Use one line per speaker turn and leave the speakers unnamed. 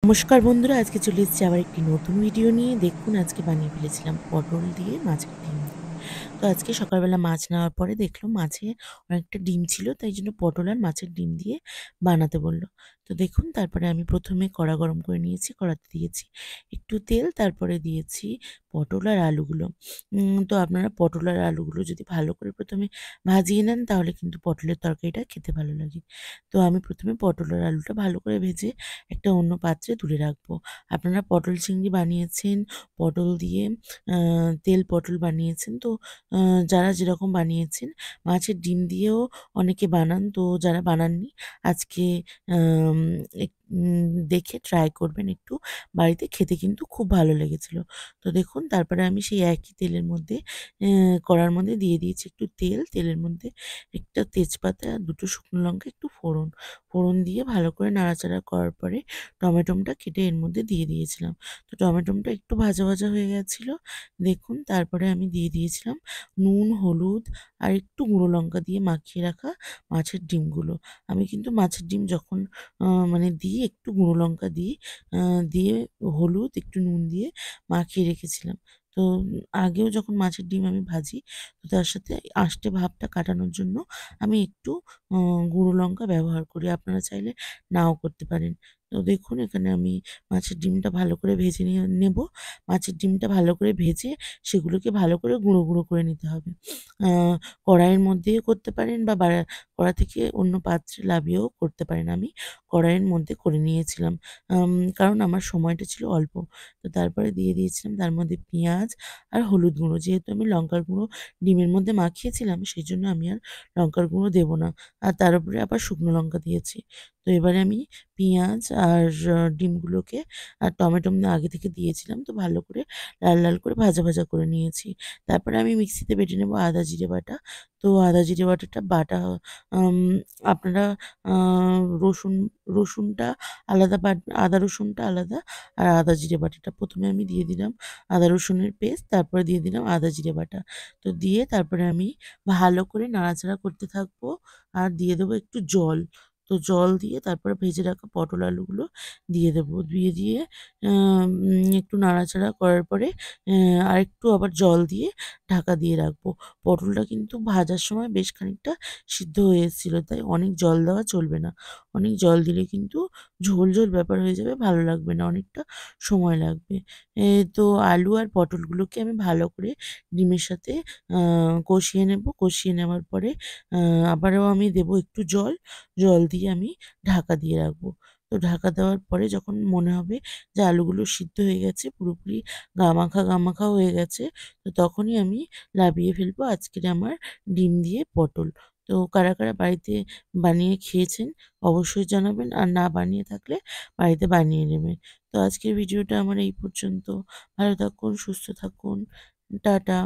নমস্কার বন্ধুরা, আজকে চলে এসেছি আবার একটি নতুন ভিডিও নিয়ে। দেখুন, আজকে বানিয়ে ফেলেছিলাম পটল দিয়ে মাছের ডিম দিয়ে। তো আজকে সকালবেলা মাছ নেওয়ার পরে দেখলাম মাছে অনেকটা ডিম ছিল, তাই জন্য পটল আর মাছের ডিম দিয়ে বানাতে বলল। তো দেখুন, তারপরে আমি প্রথমে কড়া গরম করে নিয়েছি, কড়াতে দিয়েছি একটু তেল, তারপরে দিয়েছি পটল আর আলুগুলো। তো আপনারা পটল আর আলুগুলো যদি ভালো করে প্রথমে ভাজিয়ে নেন, তাহলে কিন্তু পটলের তরকারিটা খেতে ভালো লাগে। তো আমি প্রথমে পটল আর আলুটা ভালো করে ভেজে একটা অন্য পাত্রে তুলে রাখবো। আপনারা পটল চিংড়ি বানিয়েছেন, পটল দিয়ে আ তেল পটল বানিয়েছেন, তো আ যারা যেরকম বানিয়েছেন, মাছের ডিম দিয়েও অনেকে বানান। তো যারা বানাননি, আজকে আম এক দেখে ট্রাই করবেন একটু। বাড়িতে খেতে কিন্তু খুব ভালো লেগেছিল। তো দেখুন, তারপরে আমি সেই একই তেলের মধ্যে কড়ার মধ্যে দিয়ে দিয়েছি একটু তেল। তেলের মধ্যে একটা তেজপাতা, ২ টো শুকনো লঙ্কা, একটু ফোড়ন। ফোড়ন দিয়ে ভালো করে নাড়াচাড়া করার পরে টমেটোমটা কেটে এর মধ্যে দিয়ে দিয়েছিলাম। তো টমেটোমটা একটু ভাজা, ভাজা হয়ে গেছিল। দেখুন, তারপরে আমি দিয়ে দিয়েছিলাম নুন, হলুদ আর একটু গুঁড়ো লঙ্কা দিয়ে মাখিয়ে রাখা মাছের ডিমগুলো। আমি কিন্তু মাছের ডিম যখন মানে দিই, একটু গুঁড়ো লঙ্কা দিই, আ দিয়ে হলুদ, একটু নুন দিয়ে মাখিয়ে রেখেছিলাম। তো আগেও যখন মাছের ডিম আমি ভাজি, তো তার সাথে আষ্টে ভাবটা কাটানোর জন্য আমি একটু আ গুঁড়ো লঙ্কা ব্যবহার করি। আপনারা চাইলে নাও করতে পারেন। তো দেখুন, এখানে আমি মাছের ডিমটা ভালো করে ভেজে নেব। মাছের ডিমটা ভালো করে ভেজে সেগুলোকে ভালো করে গুঁড়ো, গুঁড়ো করে নিতে হবে। আ কড়াইয়ের মধ্যেও করতে পারেন বা কড়া থেকে অন্য পাত্রে লাভিয়েও করতে পারেন। আমি কড়াইয়ের মধ্যে করে নিয়েছিলাম। কারণ আমার সময়টা ছিল অল্প। তো তারপরে দিয়ে দিয়েছিলাম তার মধ্যে পেঁয়াজ আর হলুদ গুঁড়ো। যেহেতু আমি লঙ্কার গুঁড়ো ডিমের মধ্যে মাখিয়েছিলাম, সেজন্য আমি আর লঙ্কার গুঁড়ো দেব না। আর তার উপরে আবার শুকনো লঙ্কা দিয়েছি। তো এবারে আমি পেঁয়াজ আর ডিমগুলোকে আর টমেটো আগে থেকে দিয়েছিলাম। তো ভালো করে লাল, লাল করে ভাজা, ভাজা করে নিয়েছি। তারপরে আমি মিক্সিতে বেটে নেব আদা জিরে বাটা। তো আদা জিরে বাটাটা বাটা আম আপনারা আ রসুন রসুনটা আলাদা আদা রসুনটা আলাদা, আর আদা জিরে বাটাটা ১ম এ আমি দিয়ে দিলাম আদা রসুনের পেস্ট, তারপরে দিয়ে দিলাম আদা জিরে বাটা। তো দিয়ে তারপরে আমি ভালো করে নাড়াচাড়া করতে থাকবো আর দিয়ে দেবো একটু জল। তো জল দিয়ে তারপরে ভেজে রাখা পটল আলুগুলো দিয়ে দেবো। দিয়ে একটু নাড়াচাড়া করার পরে আরেকটু আবার জল দিয়ে ঢাকা দিয়ে রাখবো। পটলটা কিন্তু ভাজার সময় বেশ খানিকটা সিদ্ধ হয়ে এসেছিল, তাই অনেক জল দেওয়া চলবে না। অনেক জল দিলে কিন্তু ঝোল, ঝোল ব্যাপার হয়ে যাবে, ভালো লাগবে না, অনেকটা সময় লাগবে। তো আলু আর পটলগুলোকে আমি ভালো করে ডিমের সাথে আ কষিয়ে নেব। কষিয়ে নেওয়ার পরে আ আবারও আমি দেবো একটু জল। জল দিয়ে আমি ঢাকা দিয়ে রাখবো। তো ঢাকা দেওয়ার পরে যখন মনে হবে যে আলুগুলো সিদ্ধ হয়ে গেছে, পুরোপুরি গা মাখা হয়ে গেছে, তো তখনই আমি নামিয়ে ফেলবো আজকের আমার ডিম দিয়ে পটল। তো কারা, কারা বাড়িতে বানিয়ে খেয়েছেন অবশ্যই জানাবেন। আর না বানিয়ে থাকলে বাড়িতে বানিয়ে নেবেন। তো আজকের ভিডিওটা আমার এই পর্যন্ত। ভালো থাকুন, সুস্থ থাকুন। টাটা।